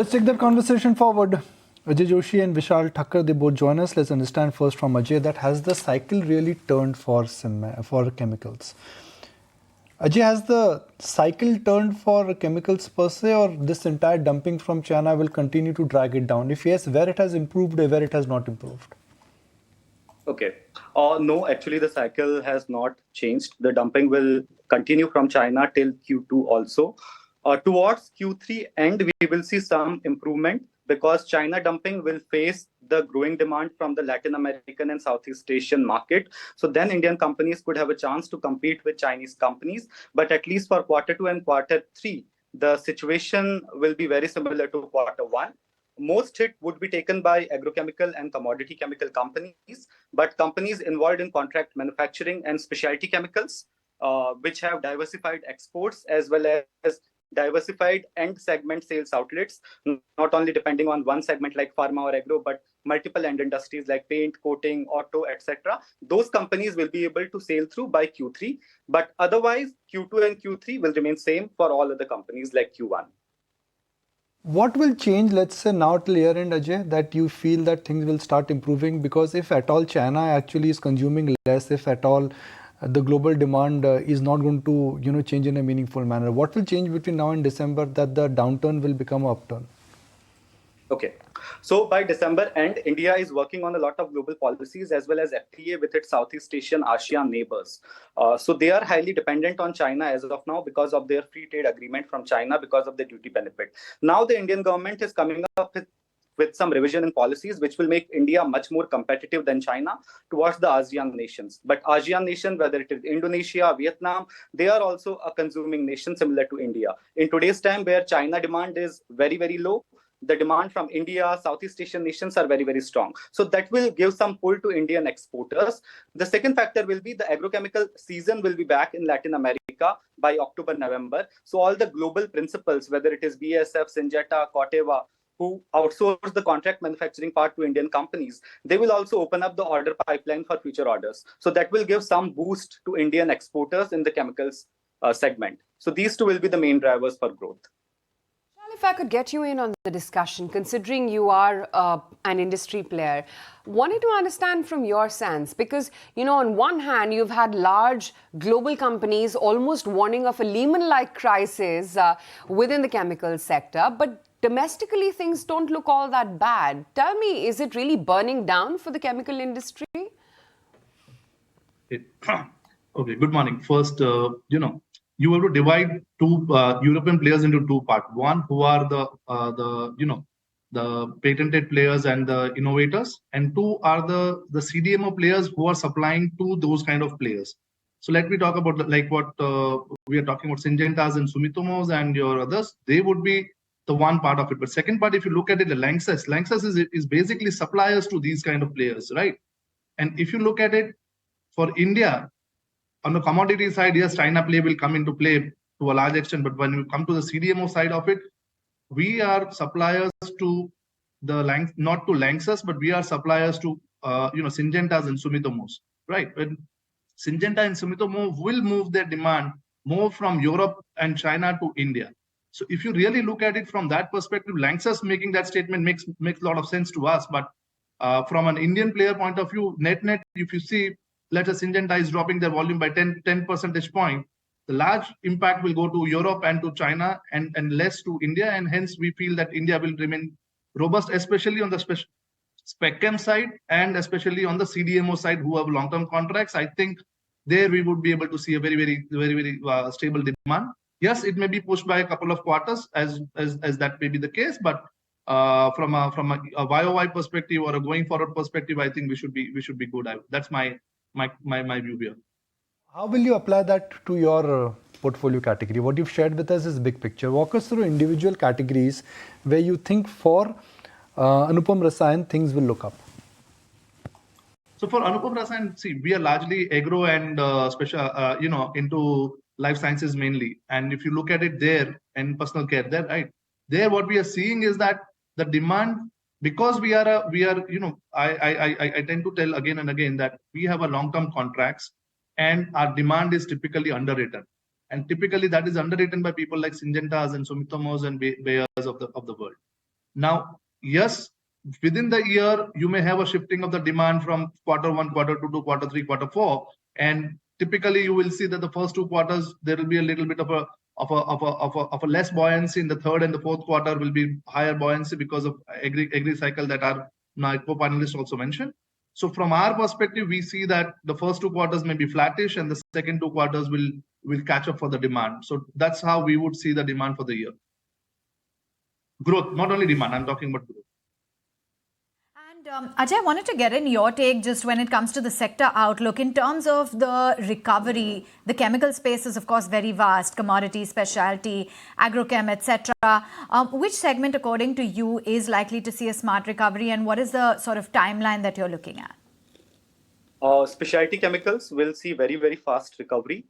Let's take that conversation forward. Ajay Joshi and Vishal Thakkar, they both join us. Let's understand first from Ajay that has the cycle really turned for chemicals? Ajay, has the cycle turned for chemicals per se, or this entire dumping from China will continue to drag it down? If yes, where it has improved or where it has not improved? Okay. No, actually, the cycle has not changed. The dumping will continue from China till Q2 also. Towards Q3 end, we will see some improvement because China dumping will face the growing demand from the Latin American and Southeast Asian market. So then Indian companies could have a chance to compete with Chinese companies. But at least for Q2 and Q3, the situation will be very similar to Q1. Most hit would be taken by agrochemical and commodity chemical companies, but companies involved in contract manufacturing and specialty chemicals, which have diversified exports as well as diversified end segment sales outlets, not only depending on one segment like pharma or agro, but multiple end industries like paint, coating, auto, etc. Those companies will be able to sail through by Q3, but otherwise Q2 and Q3 will remain same for all other companies like Q1. What will change, let's say now till year end, Ajay, that you feel that things will start improving? Because if at all China actually is consuming less, if at all the global demand is not going to change in a meaningful manner, what will change between now and December that the downturn will become an upturn? Okay. So by December end, India is working on a lot of global policies as well as FTA with its Southeast Asian ASEAN neighbors. So they are highly dependent on China as of now because of their free trade agreement from China because of the duty benefit. Now the Indian government is coming up with some revision in policies which will make India much more competitive than China towards the ASEAN nations. But ASEAN nation, whether it is Indonesia, Vietnam, they are also a consuming nation similar to India. In today's time where China demand is very, very low, the demand from India, Southeast Asian nations are very, very strong. So that will give some pull to Indian exporters. The second factor will be the agrochemical season will be back in Latin America by October, November. So all the global principals, whether it is BASF, Syngenta, Corteva, who outsource the contract manufacturing part to Indian companies, they will also open up the order pipeline for future orders. So that will give some boost to Indian exporters in the chemicals segment. So these two will be the main drivers for growth. If I could get you in on the discussion, considering you are an industry player, wanted to understand from your sense, because, on one hand, you've had large global companies almost warning of a Lehman-like crisis within the chemical sector, but domestically, things don't look all that bad. Tell me, is it really burning down for the chemical industry? Okay, good morning. First, you have to divide two European players into two parts. One who are the patented players and the innovators, and two are the CDMO players who are supplying to those kind of players. So let me talk about like what we are talking about, Syngentas and Sumitomos and your others. They would be the one part of it. But second part, if you look at it, the Lanxess is basically suppliers to these kind of players, right? And if you look at it for India, on the commodity side, yes, China play will come into play to a large extent. But when we come to the CDMO side of it, we are suppliers to not to Lanxess, but we are suppliers to Syngentas and Sumitomos, right? When Syngenta and Sumitomo will move their demand more from Europe and China to India. So if you really look at it from that perspective, Lanxess making that statement makes a lot of sense to us. But from an Indian player point of view, net, if you see, let's say Syngenta is dropping their volume by 10 percentage point, the large impact will go to Europe and to China and less to India. And hence we feel that India will remain robust, especially on the spec chem side and especially on the CDMO side who have long-term contracts. I think there we would be able to see a very, very, very, very stable demand. Yes, it may be pushed by a couple of quarters as that may be the case, but from a YOY perspective or a going forward perspective, I think we should be good. That's my view here. How will you apply that to your portfolio category? What you've shared with us is big picture. Walk us through individual categories where you think for Anupam Rasayan things will look up. So for Anupam Rasayan, see, we are largely agro and into life sciences mainly. And if you look at it there and personal care, there, right, there what we are seeing is that the demand, because we are I tend to tell again and again that we have a long-term contracts and our demand is typically underrated. And typically that is underwritten by people like Syngentas and Sumitomos and Bayers of the world. Now, yes, within the year, you may have a shifting of the demand from quarter one, quarter two to quarter three, quarter four. And typically you will see that the first two quarters, there will be a little bit of a less buoyancy. In the third and the fourth quarter will be higher buoyancy because of agri cycle that our co-panelists also mentioned. So from our perspective, we see that the first two quarters may be flattish and the second two quarters will catch up for the demand. So that's how we would see the demand for the year. Growth, not only demand, I'm talking about growth. And Ajay, I wanted to get in your take just when it comes to the sector outlook. In terms of the recovery, the chemical space is, of course, very vast, commodity, specialty, agrochem, etc. Which segment, according to you, is likely to see a smart recovery, and what is the sort of timeline that you're looking at? Specialty chemicals will see very, very fast recovery.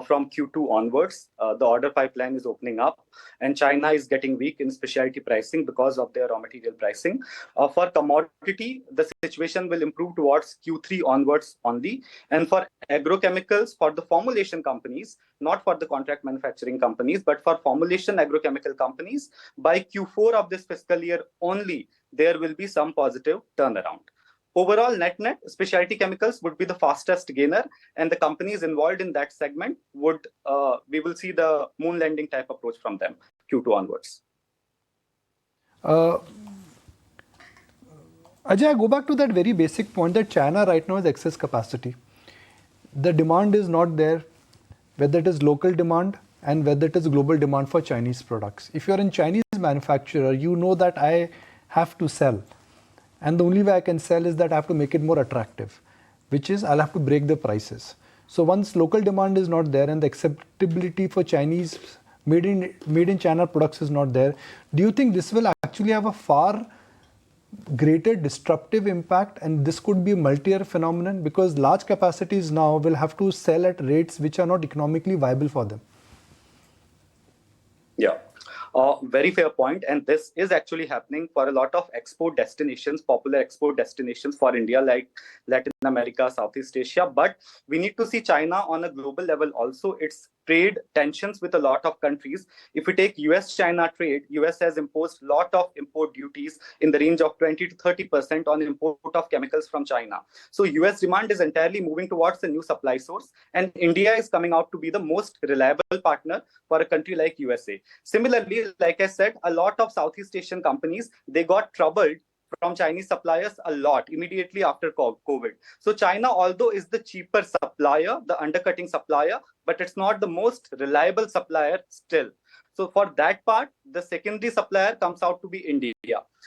From Q2 onwards, the order pipeline is opening up, and China is getting weak in specialty pricing because of their raw material pricing. For commodity, the situation will improve towards Q3 onwards only. And for agrochemicals, for the formulation companies, not for the contract manufacturing companies, but for formulation agrochemical companies, by Q4 of this fiscal year only, there will be some positive turnaround. Overall, net-net, specialty chemicals would be the fastest gainer, and the companies involved in that segment would, we will see the moon landing type approach from them, Q2 onwards. Ajay, I go back to that very basic point that China right now has excess capacity. The demand is not there, whether it is local demand and whether it is global demand for Chinese products. If you're a Chinese manufacturer, you know that I have to sell. And the only way I can sell is that I have to make it more attractive, which is I'll have to break the prices. So once local demand is not there and the acceptability for Chinese made in China products is not there, do you think this will actually have a far greater disruptive impact, and this could be a multi-year phenomenon because large capacities now will have to sell at rates which are not economically viable for them? Yeah. Very fair point. And this is actually happening for a lot of export destinations, popular export destinations for India, like Latin America, Southeast Asia. But we need to see China on a global level also. Its trade tensions with a lot of countries. If we take US-China trade, US has imposed a lot of import duties in the range of 20 to 30% on import of chemicals from China. So US demand is entirely moving towards a new supply source, and India is coming out to be the most reliable partner for a country like USA. Similarly, like I said, a lot of Southeast Asian companies, they got troubled from Chinese suppliers a lot immediately after COVID. So China, although is the cheaper supplier, the undercutting supplier, but it's not the most reliable supplier still. So for that part, the secondary supplier comes out to be India.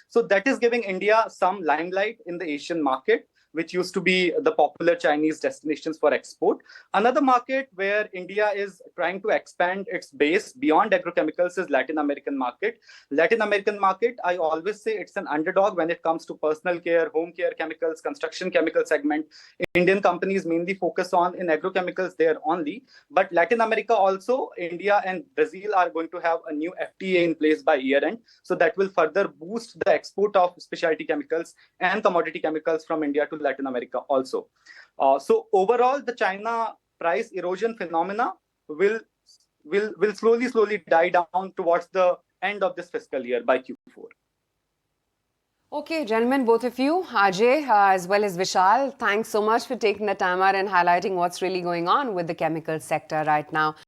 So that is giving India some limelight in the Asian market, which used to be the popular Chinese destinations for export. Another market where India is trying to expand its base beyond agrochemicals is Latin American market. Latin American market, I always say it's an underdog when it comes to personal care, home care chemicals, construction chemical segment. Indian companies mainly focus on in agrochemicals there only. But Latin America also, India and Brazil are going to have a new FTA in place by year end. So that will further boost the export of specialty chemicals and commodity chemicals from India to Latin America also. So overall, the China price erosion phenomena will slowly die down towards the end of this fiscal year by Q4. Okay, gentlemen, both of you, Ajay as well as Vishal, thanks so much for taking the time out and highlighting what's really going on with the chemical sector right now.